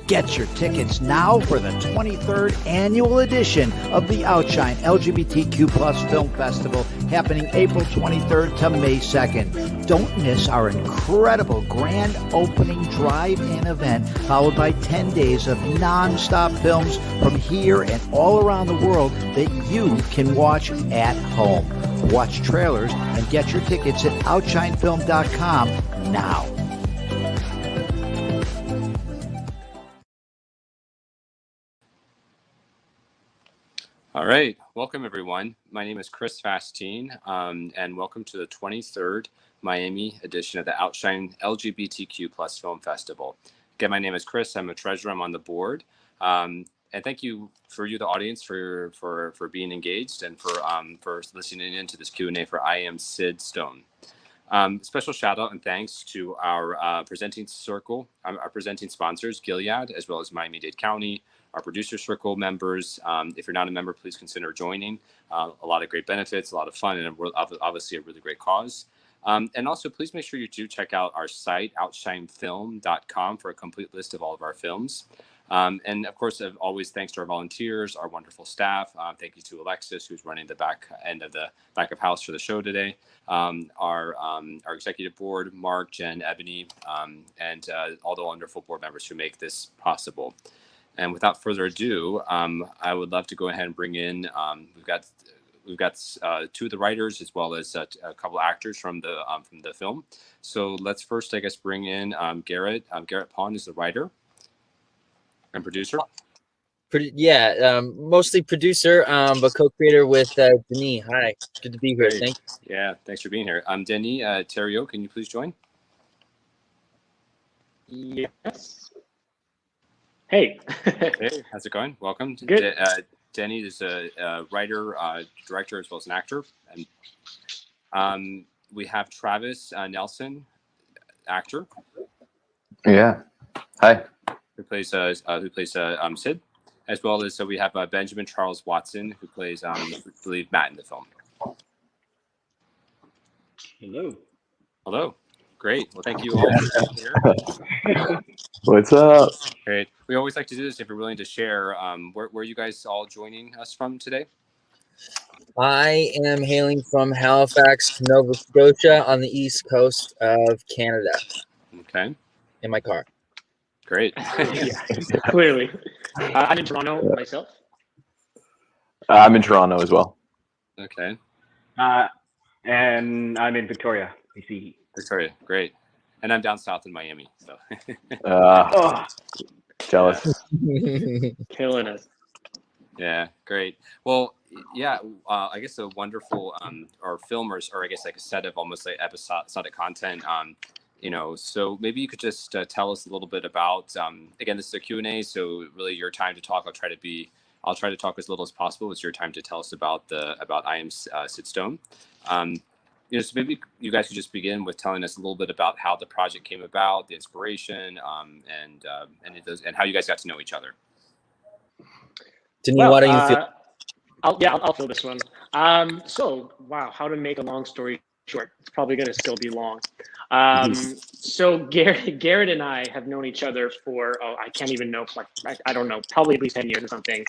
Get your tickets now for the 23rd annual edition of the OUTshine LGBTQ Plus Film Festival happening April 23rd to May 2nd. Don't miss our incredible grand opening drive-in event followed by 10 days of non-stop films from here and all around the world that you can watch at home. Watch trailers and get your tickets at OUTshineFilm.com now. All right, welcome everyone. My name is Chris Vastine, and welcome to the 23rd Miami edition of the OUTshine LGBTQ Plus Film Festival. Again, my name is Chris. I'm a treasurer. I'm on the board, and thank you for the audience for being engaged and for listening in to this Q&A for AM SYD STONE. Special shout out and thanks to our presenting circle, our presenting sponsors, Gilead, as well as Miami-Dade County, our producer circle members. If you're not a member, please consider joining. A lot of great benefits, a lot of fun, and obviously a really great cause. And also, please make sure you do check out our site, outshinefilm.com, for a complete list of all of our films. And of course, always thanks to our volunteers, our wonderful staff. Thank you to Alexis, who's running the back of house for the show today. Our executive board, Mark, Jen, Ebony, and all the wonderful board members who make this possible. And without further ado, I would love to go ahead and bring in. We've got two of the writers as well as a couple of actors from the film. So let's first, I guess, bring in Garrett. Garrett Pond is the writer and producer. Mostly producer, but co-creator with Denis. Hi, good to be here. Great. Thank you. Yeah, thanks for being here. Denis Theriault, can you please join? Yes. Hey. Hey, how's it going? Welcome. Good. Denis is a writer, director, as well as an actor. And we have Travis Nelson, actor. Yeah. Hi. Who plays Sid, as well as we have Benjamin Charles Watson, who plays I believe Matt in the film. Hello. Hello. Great. Well, thank you all for being here. What's up? Great. We always like to do this if you're willing to share. Where are you guys all joining us from today? I am hailing from Halifax, Nova Scotia, on the east coast of Canada. Okay. In my car. Great. Yeah, clearly. I'm in Toronto myself. I'm in Toronto as well. Okay. And I'm in Victoria, BC. Victoria, great. And I'm down south in Miami. So. Jealous. Killing us. Yeah, great. Well, yeah, I guess a wonderful or filmers, or I guess like a set of almost like episodic content. So maybe you could just tell us a little bit about. Again, this is a Q&A, so really your time to talk. I'll try to talk as little as possible. It's your time to tell us about AM SYD STONE. So maybe you guys could just begin with telling us a little bit about how the project came about, the inspiration, and how you guys got to know each other. Denis, why don't you feel? I'll fill this one. So, wow, how to make a long story short. It's probably going to still be long. So Garrett and I have known each other for, I can't even know, I don't know, probably at least 10 years or something.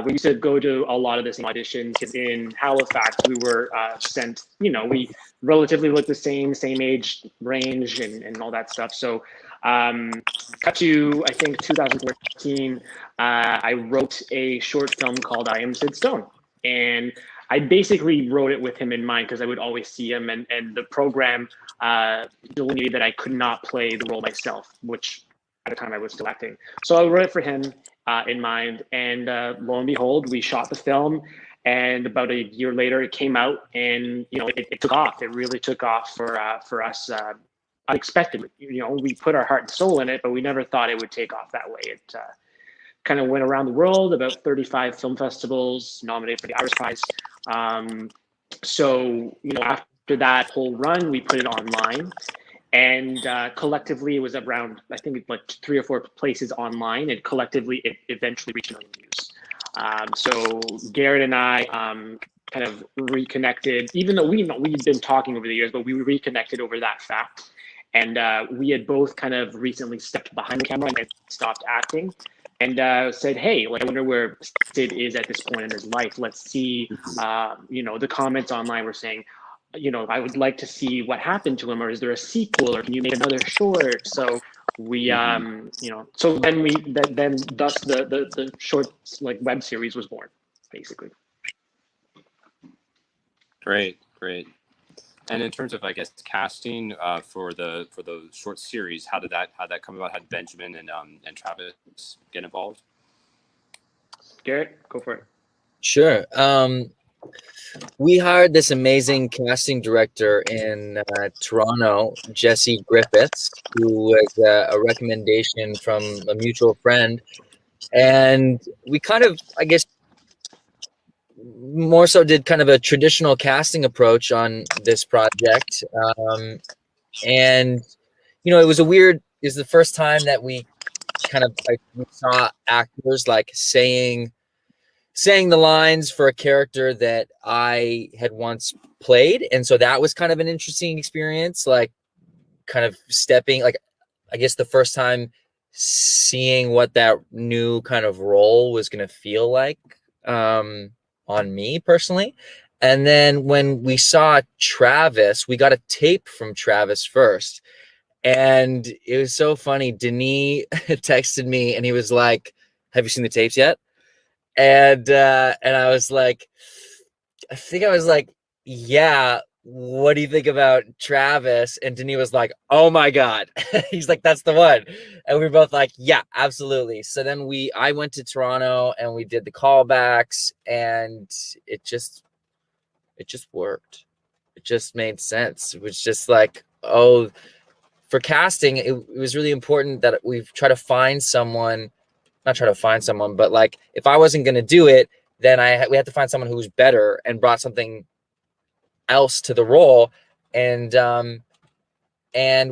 We used to go to a lot of the same auditions in Halifax. We were sent, we relatively looked the same age range and all that stuff. So cut to, I think, 2014, I wrote a short film called I Am SYD STONE. And I basically wrote it with him in mind because I would always see him, and the program delineated that I could not play the role myself, which at the time I was still acting. So I wrote it for him in mind, and lo and behold, we shot the film, and about a year later it came out, and it took off. It really took off for us unexpectedly. We put our heart and soul in it, but we never thought it would take off that way. It kind of went around the world, about 35 film festivals, nominated for the Irish Prize. So, after that whole run, we put it online, and collectively it was around, I think, like 3 or 4 places online, and collectively it eventually reached 1 million views. So Garrett and I kind of reconnected, even though we've been talking over the years, but we reconnected over that fact. And we had both kind of recently stepped behind the camera and stopped acting, and said, "Hey, like I wonder where Sid is at this point in his life. Let's see." The comments online were saying, I would like to see what happened to him, or is there a sequel, or can you make another short? So we, so then thus the short like web series was born, basically. Great. And in terms of, I guess, casting for the short series, how did that come about? How did Benjamin and Travis get involved? Garrett, go for it. Sure. We hired this amazing casting director in Toronto, Jesse Griffiths, who was a recommendation from a mutual friend. And we kind of, I guess, more so did kind of a traditional casting approach on this project. And, it was the first time that we kind of we saw actors like saying the lines for a character that I had once played. And so that was kind of an interesting experience, like kind of stepping, like, I guess the first time seeing what that new kind of role was going to feel like on me personally. And then when we saw Travis, we got a tape from Travis first. And it was so funny. Denis texted me and he was like, "Have you seen the tapes yet?" And I was like, "Yeah, what do you think about Travis?" And Denis was like, "Oh my God." He's like, "That's the one." And we were both like, "Yeah, absolutely." So then I went to Toronto and we did the callbacks, and it just worked. It just made sense. It was just like, for casting, it was really important that we try to find someone, but like, if I wasn't going to do it, then we had to find someone who was better and brought something else to the role. And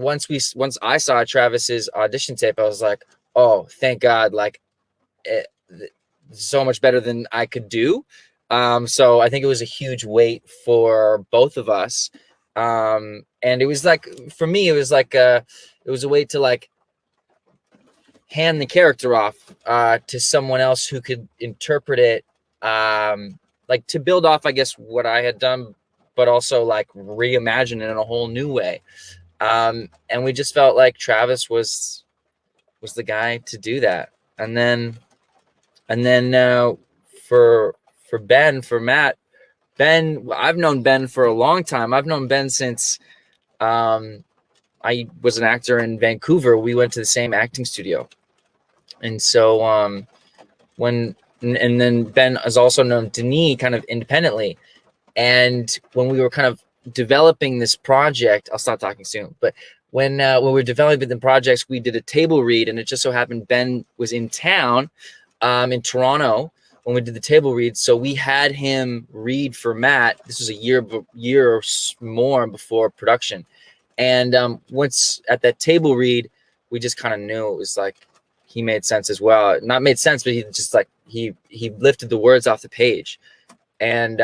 once I saw Travis's audition tape, I was like, "Oh, thank God." Like, so much better than I could do. So I think it was a huge weight for both of us. And it was like, for me, it was like it was a way to like hand the character off to someone else who could interpret it, like to build off, I guess, what I had done, but also like reimagine it in a whole new way. And we just felt like Travis was the guy to do that. And then for Matt, I've known Ben for a long time. I've known Ben since I was an actor in Vancouver. We went to the same acting studio. And so and then Ben has also known Denis kind of independently. And when we were kind of developing this project, I'll stop talking soon, but when we were developing the projects, we did a table read, and it just so happened Ben was in town in Toronto when we did the table read. So we had him read for Matt. This was a year or more before production. And once at that table read, we just kind of knew it was like, he made sense as well. Not made sense, but he just like, he lifted the words off the page. And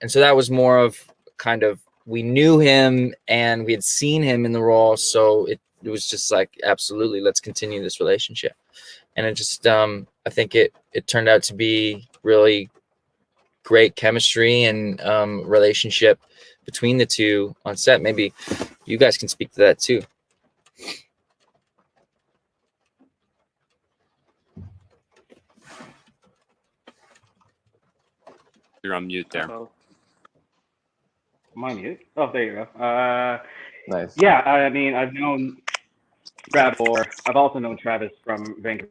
so that was more of kind of, we knew him and we had seen him in the role. So it was just like, absolutely, let's continue this relationship. And it just, I think it turned out to be really great chemistry and relationship between the two on set. Maybe you guys can speak to that too. You're on mute there. Am I mute? Oh, there you go. Nice. Yeah, I mean, I've known Brad before. I've also known Travis from Vancouver.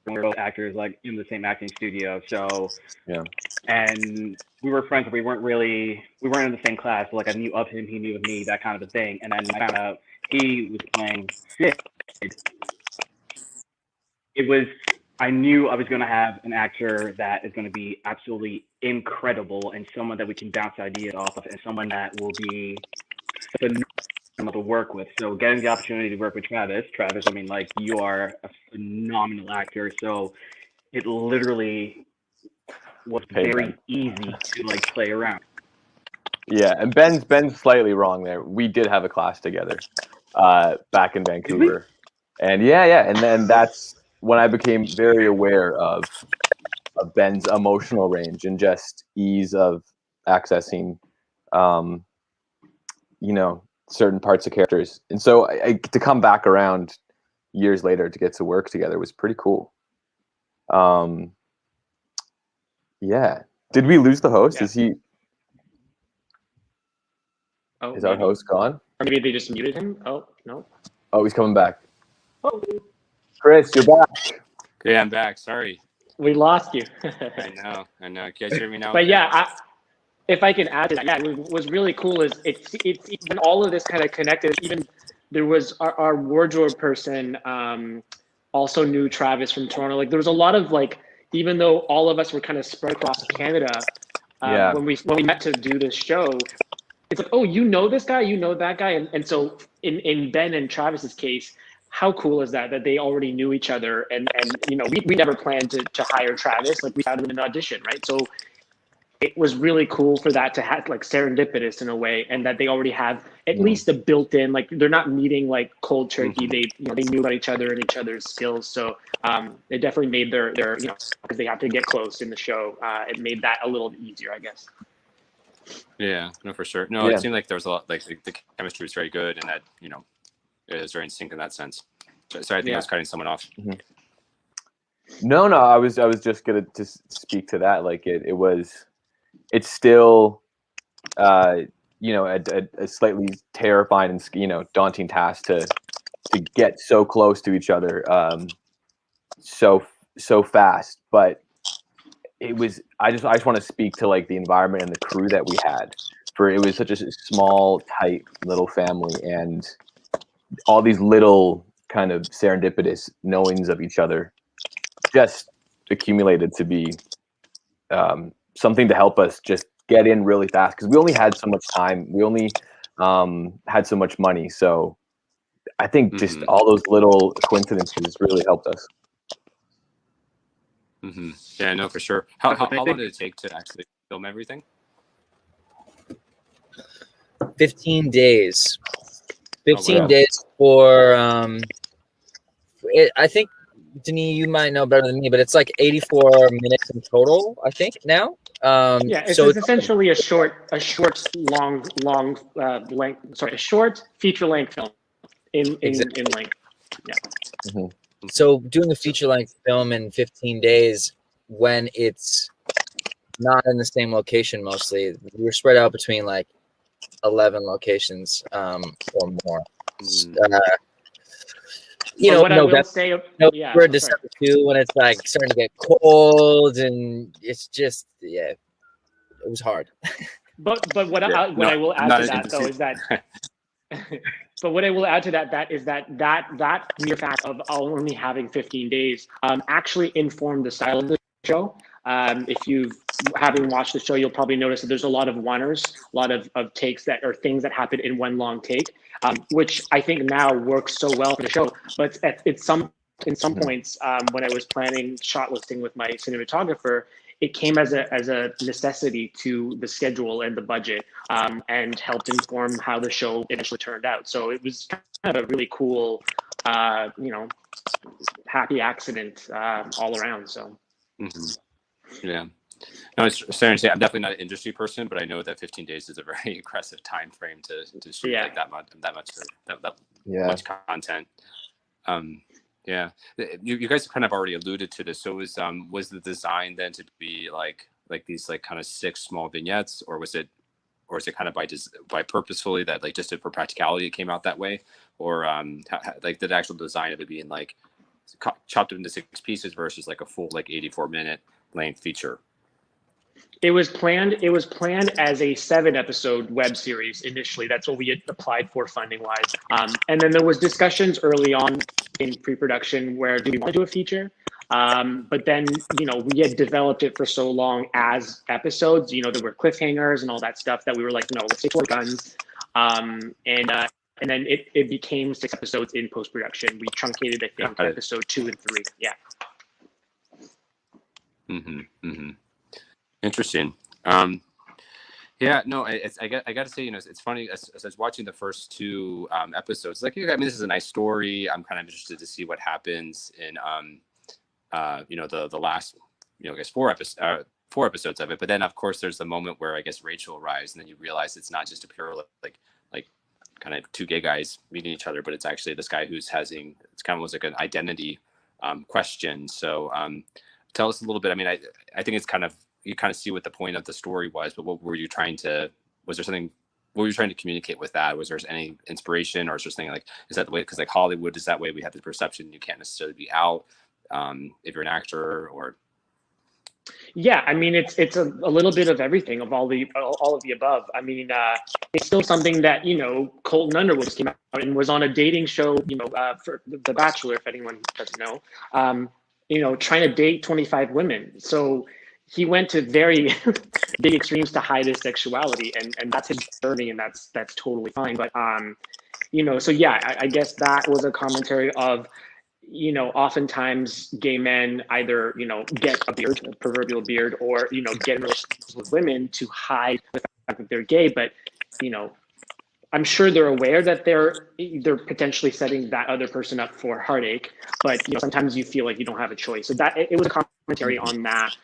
We're both actors, like in the same acting studio. So Yeah. And we were friends, but we weren't in the same class. So, like, I knew of him, he knew of me, that kind of a thing. And then I found out he was playing Sid. I knew I was going to have an actor that is going to be absolutely incredible and someone that we can bounce ideas off of and someone that will be phenomenal to work with. So getting the opportunity to work with Travis, I mean, like, you are a phenomenal actor. So it literally was very easy to like play around. Yeah, and Ben's slightly wrong there. We did have a class together. back in Vancouver. And yeah. And then that's when I became very aware of Ben's emotional range and just ease of accessing, certain parts of characters. And so to come back around years later to get to work together was pretty cool. Yeah. Did we lose the host? Yeah. Is our host gone? Or maybe they just muted him. Oh, no. Oh, he's coming back. Oh, Chris, you're back. Okay, I'm back. Sorry. we lost you. I know. Can you guys hear me now? But okay? yeah, if I can add to that, yeah, what was really cool is it's even all of this kind of connected. Even there was our wardrobe person also knew Travis from Toronto. Like there was a lot of even though all of us were kind of spread across Canada, when we met to do this show, it's like, oh, you know this guy, you know that guy, and so in Ben and Travis's case, how cool is that they already knew each other, and we never planned to hire Travis, like we found him in an audition, right? So it was really cool for that to have serendipitous in a way, and that they already have at least a built-in, they're not meeting cold turkey. Mm-hmm. They knew about each other and each other's skills. So it definitely made their because they have to get close in the show. It made that a little easier, I guess. Yeah, no, for sure. No, it seemed like there was a lot, the chemistry was very good, and that, it was very in sync in that sense. Sorry, I think I was cutting someone off. Mm-hmm. No, I was just gonna speak to that. It's still, a slightly terrifying and daunting task to get so close to each other, so fast. But it was. I just want to speak to the environment and the crew that we had. For it was such a small, tight little family, and all these little kind of serendipitous knowings of each other just accumulated to be something to help us just get in really fast, because we only had so much time. We only had so much money. So I think just all those little coincidences really helped us. Mm-hmm. Yeah, no, for sure. How long did it take to actually film everything? 15 days. 15 days for I think, Denis, you might know better than me, but it's 84 minutes in total, I think now. It's essentially a short feature length film in length. Yeah. Mm-hmm. So doing a feature length film in 15 days when it's not in the same location, mostly we were spread out between 11 locations or more. We're in December too, when it's starting to get cold, and it's just it was hard. But what I will add to that though is that. But what I will add to that is that mere fact of only having 15 days actually informed the style of the show. If you haven't watched the show, you'll probably notice that there's a lot of one-ers, a lot of takes that are things that happen in one long take, which I think now works so well for the show. But in some points, when I was planning shot listing with my cinematographer, it came as a necessity to the schedule and the budget, and helped inform how the show eventually turned out. So it was kind of a really cool, happy accident all around. So. Mm-hmm. Yeah. No, it's starting to say I'm definitely not an industry person, but I know that 15 days is a very aggressive time frame to shoot that much content. Yeah, you guys kind of already alluded to this. So was the design then to be like these kind of 6 small vignettes, or is it kind of by purposefully that just for practicality it came out that way, or the actual design of it being chopped into 6 pieces versus a full 84-minute length feature? It was planned as a 7-episode web series initially. That's what we had applied for funding wise. And then there was discussions early on in pre-production where do we want to do a feature? But then, we had developed it for so long as episodes, there were cliffhangers and all that stuff that we were like, no, let's take 4 guns. And then it became 6 episodes in post-production. We truncated, I think, episode 2 and 3. Yeah. Mm-hmm. Mm-hmm. Interesting. Yeah, no, I got to say, it's funny as I was watching the first two episodes. Like, I mean, this is a nice story. I'm kind of interested to see what happens in the last, I guess four episodes of it. But then, of course, there's the moment where I guess Rachel arrives, and then you realize it's not just a pure like kind of two gay guys meeting each other, but it's actually this guy who's it's kind of was like an identity question. So tell us a little bit. I mean, I think it's kind of, you kind of see what the point of the story was, but what were you trying to communicate with that? Was there any inspiration, or is there something like, is that the way, because like Hollywood is that way, we have the perception you can't necessarily be out if you're an actor, or Yeah, I mean, it's a little bit of everything, of all of the above. I mean, it's still something that, Colton Underwood just came out and was on a dating show, for The Bachelor, if anyone doesn't know, trying to date 25 women. So he went to very big extremes to hide his sexuality, and that's his journey, and that's totally fine. But so yeah, I guess that was a commentary of, oftentimes gay men either, get a beard, a proverbial beard, or, get in relationships with women to hide the fact that they're gay. But, I'm sure they're aware that they're potentially setting that other person up for heartache. But, sometimes you feel like you don't have a choice. So that it was a commentary on that.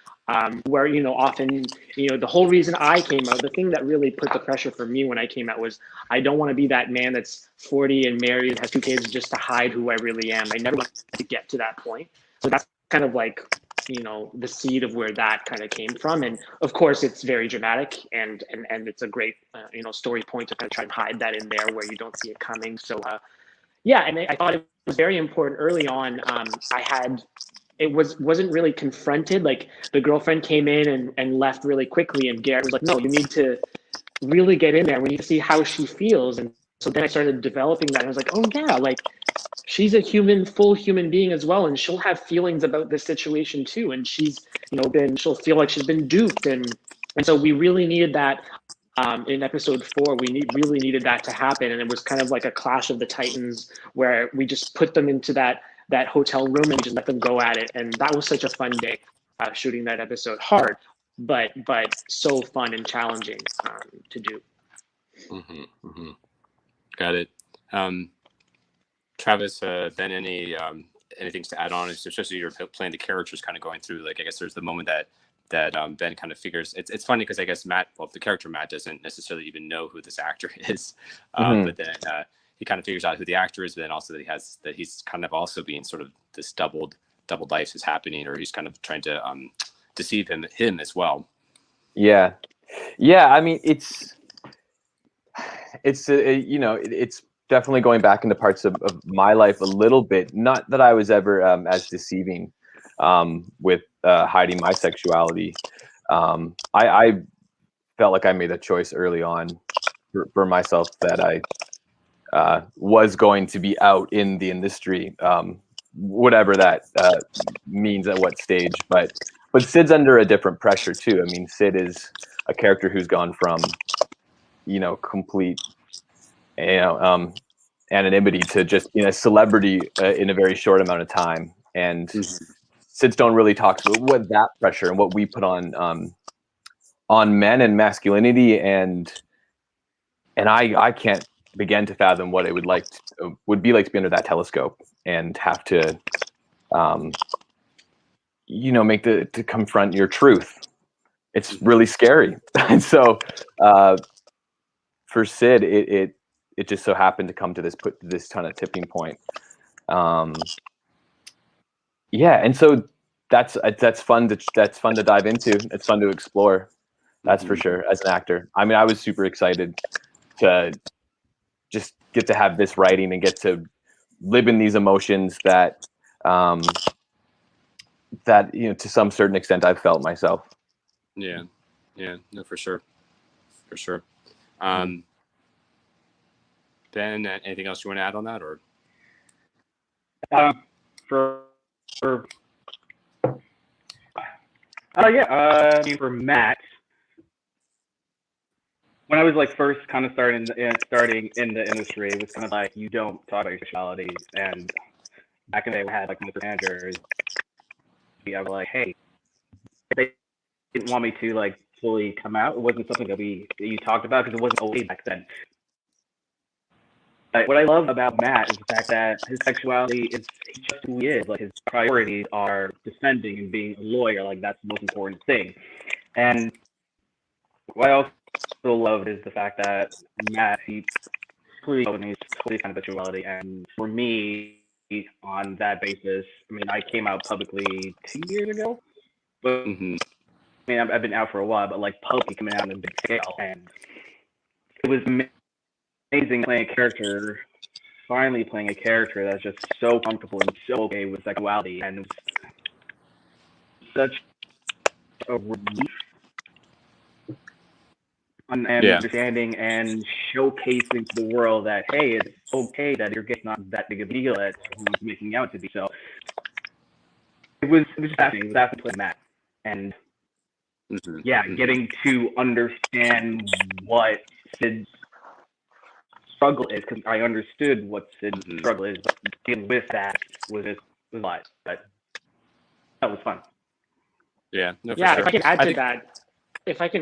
Where, often, the whole reason I came out, the thing that really put the pressure for me when I came out was, I don't want to be that man that's 40 and married and has 2 kids just to hide who I really am. I never wanted to get to that point. So that's kind of like, the seed of where that kind of came from. And of course, it's very dramatic, and it's a great, story point to kind of try and hide that in there where you don't see it coming. So, yeah, and I thought it was very important early on. It wasn't really confronted. Like, the girlfriend came in and left really quickly, and Garrett was like, no, you need to really get in there. We need to see how she feels. And so then I started developing that. And I was like, oh yeah, like, she's a full human being as well, and she'll have feelings about this situation too. And she's, she'll feel like she's been duped. And so we really needed that. In episode 4, we really needed that to happen. And it was kind of like a clash of the titans, where we just put them into that hotel room and just let them go at it. And that was such a fun day, shooting that episode. Hard, but so fun and challenging to do. Mm-hmm, mm-hmm. Got it. Travis, Ben, anything to add on, especially you're playing the characters, kind of going through, like, I guess there's the moment that Ben kind of figures, it's funny because I guess the character Matt doesn't necessarily even know who this actor is, but then he kind of figures out who the actor is, but then also that he's kind of also being sort of this doubled life is happening, or he's kind of trying to deceive him as well. Yeah. I mean, it's definitely going back into parts of my life a little bit. Not that I was ever as deceiving with hiding my sexuality. I felt like I made a choice early on for myself that I was going to be out in the industry, whatever that means at what stage. But Sid's under a different pressure too. I mean, Sid is a character who's gone from, complete, anonymity to just being a celebrity in a very short amount of time. And Sid Stone really talks about what that pressure and what we put on men and masculinity, and I can't begin to fathom what it would be like to be under that telescope and have to to confront your truth. It's really scary. And so for Sid, it just so happened to come to this kind of tipping point. And so that's fun to dive into. It's fun to explore. That's for sure. As an actor, I mean, I was super excited to just get to have this writing and get to live in these emotions that to some certain extent I've felt myself. Yeah, no, for sure. Ben, anything else you want to add on that, or? For Matt, when I was like first kind of starting in the industry, it was kind of like, you don't talk about your sexuality. And back in the day, we had like Mr. Managers. I was like, hey, they didn't want me to like fully come out. It wasn't something that you talked about because it wasn't okay back then. But what I love about Matt is the fact that his sexuality is just who he is. Like his priorities are defending and being a lawyer. Like that's the most important thing. And what I also love is the fact that Matt, he completely he's totally kind of sexuality. And for me, on that basis, I mean, I came out publicly 2 years ago. But Mm-hmm. I mean, I've been out for a while, but like publicly coming out on a big scale, and it was amazing playing a character. Finally playing a character that's just so comfortable and so okay with sexuality, and it was such a relief and understanding and showcasing to the world that hey, it's okay that you're getting not that big a deal as who's making out to be. So it was fascinating. It was fascinating playing that, and getting to understand what Sid's struggle is, because I understood what Sid's struggle is, but dealing with that was a lot. But that was fun. Yeah. No, for Yeah, sure. if I can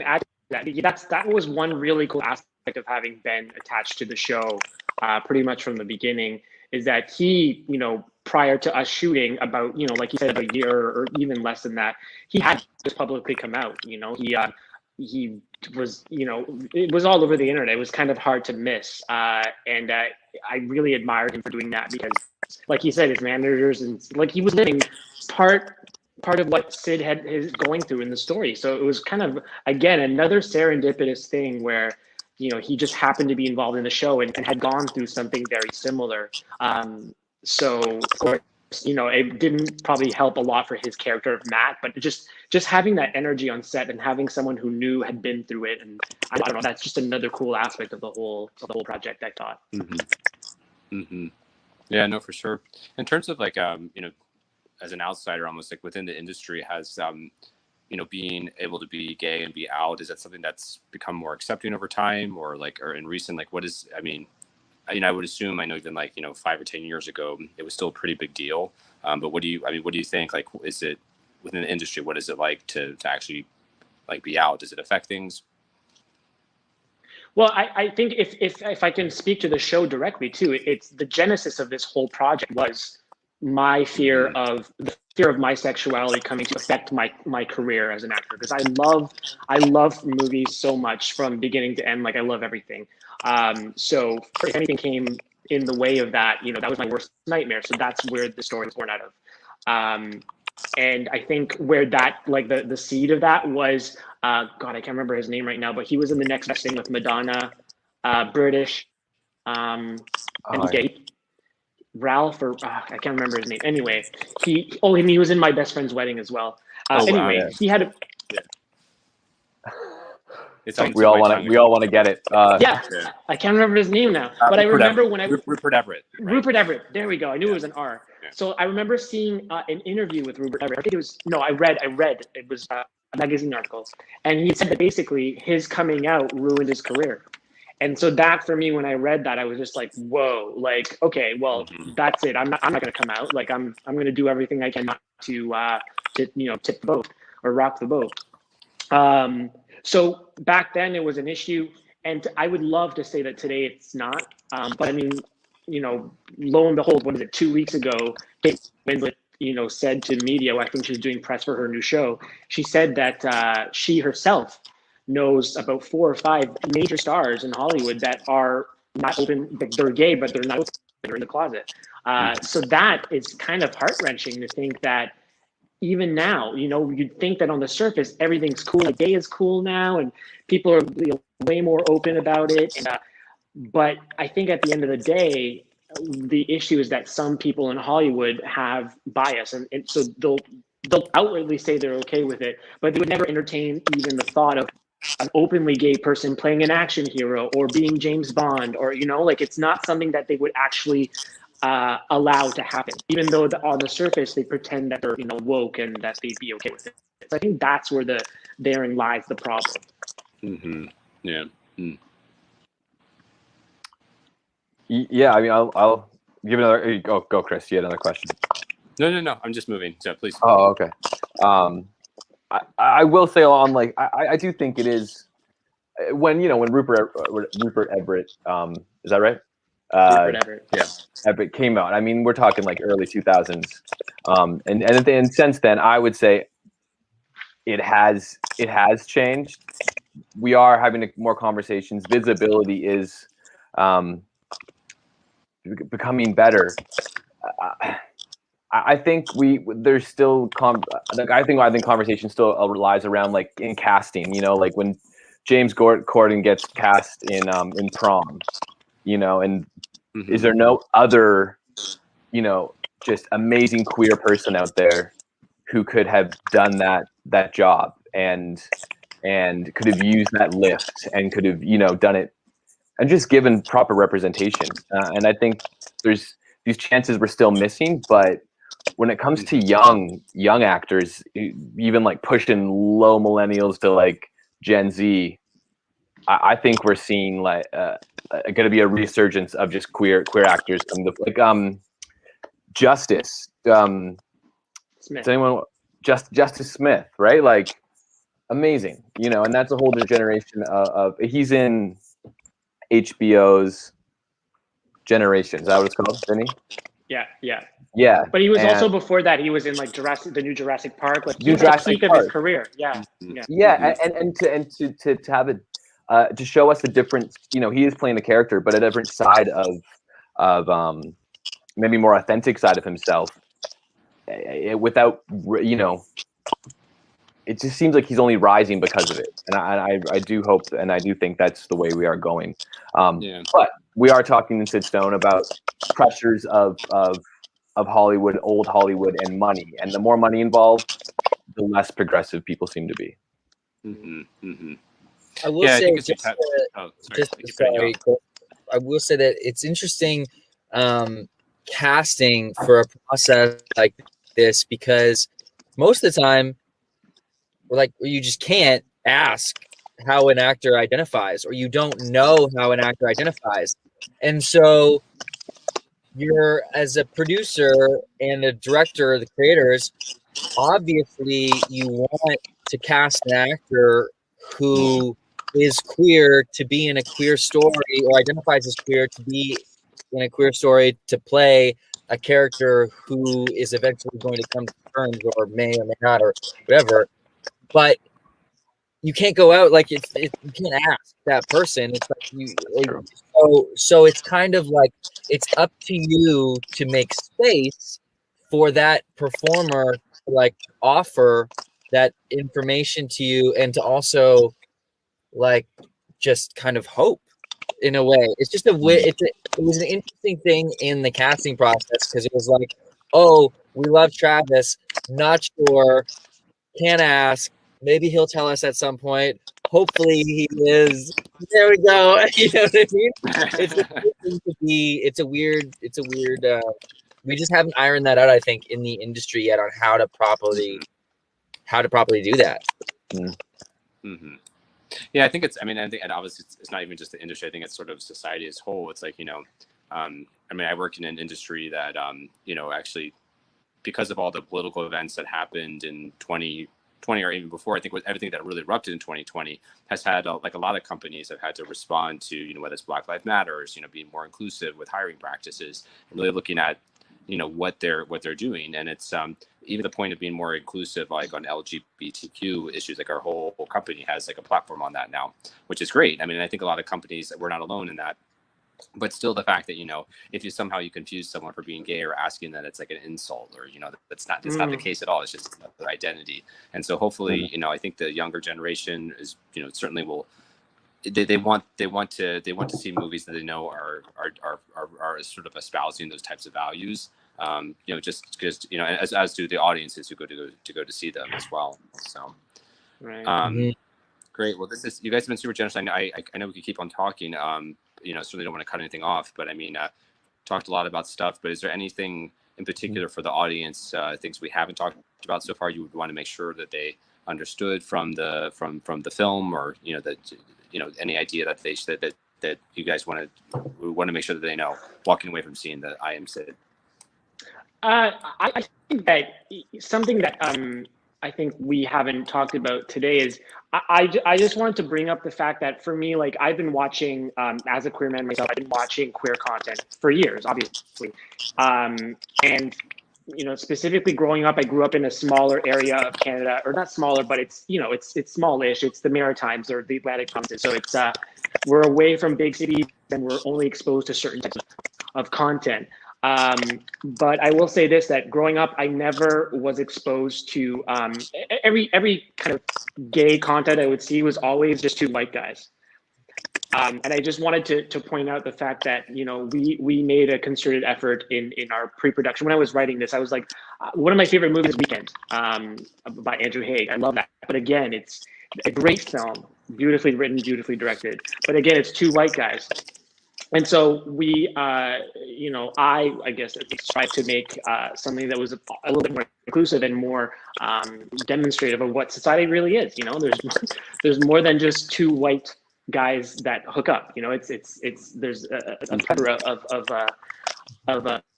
add to that, that was one really cool aspect of having Ben attached to the show, pretty much from the beginning, is that he, prior to us shooting about, like you said, a year or even less than that, he had just publicly come out. He was, it was all over the internet. It was kind of hard to miss. And I really admired him for doing that because, like he said, his managers and like he was living part of what Sid is going through in the story. So it was kind of, again, another serendipitous thing where, he just happened to be involved in the show and had gone through something very similar. So of course, it didn't probably help a lot for his character of Matt, but just having that energy on set and having someone who knew had been through it, and I don't know, that's just another cool aspect of the whole project, I thought. Yeah, no, for sure. In terms of like as an outsider, almost like within the industry, has being able to be gay and be out, is that something that's become more accepting over time, or in recent, like what is, I would assume, I know even 5 or 10 years ago, it was still a pretty big deal. But what do you think? Like, is it within the industry? What is it like to actually be out? Does it affect things? Well, I think if I can speak to the show directly too, it's the genesis of this whole project was my fear of my sexuality coming to affect my career as an actor, because I love movies so much from beginning to end. Like I love everything. So if anything came in the way of that, that was my worst nightmare. So that's where the story was born out of. And I think where that, the seed of that was, God, I can't remember his name right now, but he was in the next best thing with Madonna, British, and gay. Ralph, or I can't remember his name. Anyway, he was in my best friend's wedding as well. He had a. It's like we all want to get it. I can't remember his name now, but I remember Rupert Everett. Right? Rupert Everett. There we go. I knew it was an R. Yeah. So I remember seeing an interview with Rupert Everett. I think it was I read. It was a magazine article, and he said that basically his coming out ruined his career. And so that for me, when I read that, I was just like, whoa, like, okay, well, that's it. I'm not going to come out. Like, I'm going to do everything I can to tip the boat or rock the boat. So back then it was an issue, and I would love to say that today it's not. But I mean, lo and behold, what is it? 2 weeks ago, Kate Winslet, said to media, I think she was doing press for her new show. She said that she herself knows about 4 or 5 major stars in Hollywood that are not open, they're gay, but they're not open, they're in the closet. So that is kind of heart-wrenching to think that even now, you'd think that on the surface, everything's cool, like gay is cool now, and people are way more open about it. But I think at the end of the day, the issue is that some people in Hollywood have bias, and so they'll outwardly say they're okay with it, but they would never entertain even the thought of an openly gay person playing an action hero or being James Bond, or it's not something that they would actually allow to happen, even though on the surface they pretend that they're woke and that they'd be okay with it. So I think that's where therein lies the problem. Yeah. Yeah, I mean, I'll give another. Go, Chris. You had another question. No. I'm just moving. So please. Oh, okay. I will say on like I do think it is when Rupert Everett is that right? Rupert Everett. Yeah. Everett came out. I mean, we're talking like early 2000s, and since then, I would say it has changed. We are having more conversations. Visibility is becoming better. I think there's still I think conversation still relies around like in casting, like when James Corden gets cast in Prom, and is there no other, just amazing queer person out there who could have done that job and could have used that lift and could have, done it and just given proper representation. And I think there's these chances we're still missing, but when it comes to young actors, even like pushing low millennials to like Gen Z, I think we're seeing like going to be a resurgence of just queer actors coming to like Justice. Smith. Does anyone Justice Smith, right? Like amazing, and that's a whole new generation of he's in HBO's Generation. Is that what it's called, Vinny? Yeah. But he was also before that. He was in like the new Jurassic Park, like New Jurassic Jurassic of his career. Yeah. And to have it to show us a different, he is playing a character, but a different side of maybe more authentic side of himself. Without, it just seems like he's only rising because of it, and I do hope and I do think that's the way we are going. But we are talking in SYD STONE about pressures of Hollywood, old Hollywood, and money. And the more money involved, the less progressive people seem to be. I will say, I will say that it's interesting casting for a process like this, because most of the time, you just can't ask how an actor identifies, or you don't know how an actor identifies. And so you're, as a producer and a director, the creators, obviously you want to cast an actor who is queer to be in a queer story, or identifies as queer to be in a queer story, to play a character who is eventually going to come to terms, or may or may not, or whatever. But you can't go out you can't ask that person. It's so it's kind of like it's up to you to make space for that performer to offer that information to you, and to also just kind of hope in a way. It's just it was an interesting thing in the casting process, because it was like, oh, we love Travis, not sure, can't ask. Maybe he'll tell us at some point. Hopefully he is. There we go. You know what I mean? It's a weird. We just haven't ironed that out, I think, in the industry yet, on how to properly do that. Yeah, I think it's. I think, and obviously, it's not even just the industry. I think it's sort of society as a whole. It's like, I work in an industry that, actually, because of all the political events that happened in 2020 or even before, I think with everything that really erupted in 2020 has had a lot of companies have had to respond to, whether it's Black Lives Matters, being more inclusive with hiring practices, and really looking at, what they're doing. And it's even the point of being more inclusive, like on LGBTQ issues, like our whole company has a platform on that now, which is great. I think a lot of companies, we're not alone in that. But still, the fact that, if you somehow confuse someone for being gay, or asking that it's like an insult, or, that's not the case at all. It's just their identity. And so hopefully, I think the younger generation is, certainly will, they want to see movies that they know are sort of espousing those types of values. Just because, as do the audiences who go to see them as well. So, right. Great. Well, you guys have been super generous. I know we could keep on talking. Certainly don't want to cut anything off, but talked a lot about stuff, but is there anything in particular for the audience, things we haven't talked about so far, you would want to make sure that they understood from the film, or, any idea that that you guys want to make sure that they know walking away from seeing the AM SYD? I think that something that I think we haven't talked about today is I just wanted to bring up the fact that for me, like I've been watching, as a queer man myself, I've been watching queer content for years, obviously. And, you know, specifically growing up, I grew up in a smaller area of Canada, or not smaller, but it's, you know, it's smallish. It's the Maritimes or the Atlantic provinces. So it's, we're away from big cities and we're only exposed to certain types of content. But I will say this, that growing up, I never was exposed to every kind of gay content I would see was always just two white guys. And I just wanted to point out the fact that, you know, we made a concerted effort in our pre-production. When I was writing this, I was like, one of my favorite movies is Weekend, by Andrew Haig. I love that. But again, it's a great film, beautifully written, beautifully directed. But again, it's two white guys. And so we, you know, I guess tried to make something that was a little bit more inclusive and more demonstrative of what society really is. You know, there's more than just two white guys that hook up. You know, it's there's a plethora of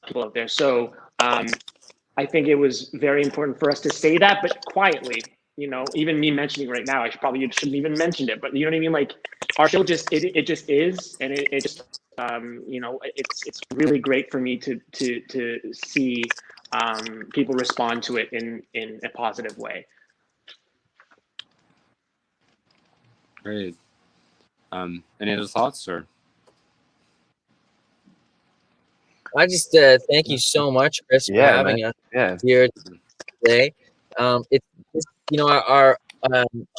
people out there. So I think it was very important for us to say that, but quietly. You know, even me mentioning right now, I probably shouldn't even mention it. But you know what I mean? Like our show just it just is, and it just you know, it's really great for me to see people respond to it in a positive way. Great. Any other thoughts or? I just thank you so much, Chris, for having us here today. It's just, you know, our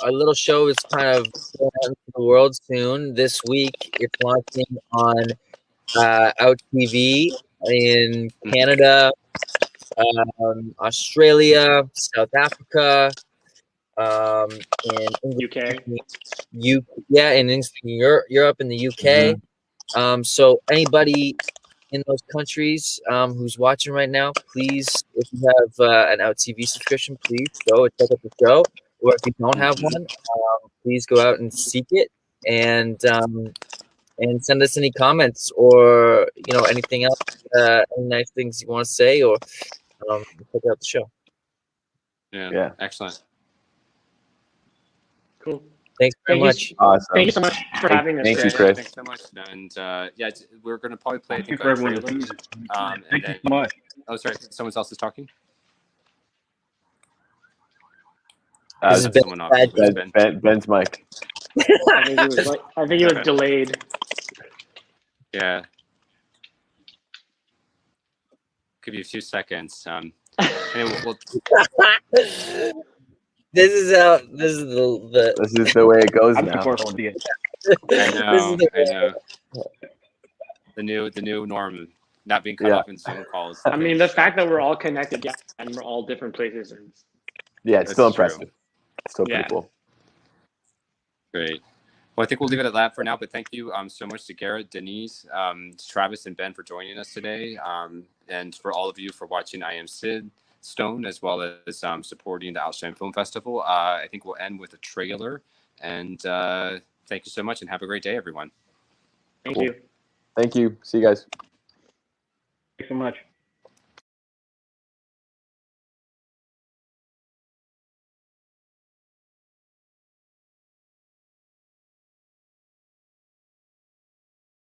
little show is kind of going out into the world soon. This week, it's launching on Out TV in Canada, Australia, South Africa, and UK. Yeah, and in Europe and the UK. So anybody in those countries who's watching right now, please, if you have an Out TV subscription, please go and check out the show. Or if you don't have one, please go out and seek it and send us any comments or, you know, anything else, any nice things you want to say, or check out the show. Yeah. Excellent. Cool. Thanks very much. Awesome. Thank you so much for having us. Thank you, Chris. Thanks so much. And yeah, we're going to probably play. Thank you for everyone. Thank you so much. Oh, sorry. Someone else is talking. This is Ben's mic. I think it was delayed. Yeah. Give you a few seconds. Anyway, This is the way it goes now. I know. The new norm, not being cut off in Zoom calls. I mean, the fact that we're all connected, and we're all different places. It's still impressive. It's still pretty cool. Great. Well, I think we'll leave it at that for now, but thank you so much to Garrett, Denise, Travis, and Ben for joining us today, and for all of you for watching AM SYD STONE, as well as supporting the OUTshine Film Festival. I think we'll end with a trailer, and thank you so much, and have a great day, everyone. Thank you. Thank you. See you guys. Thanks so much.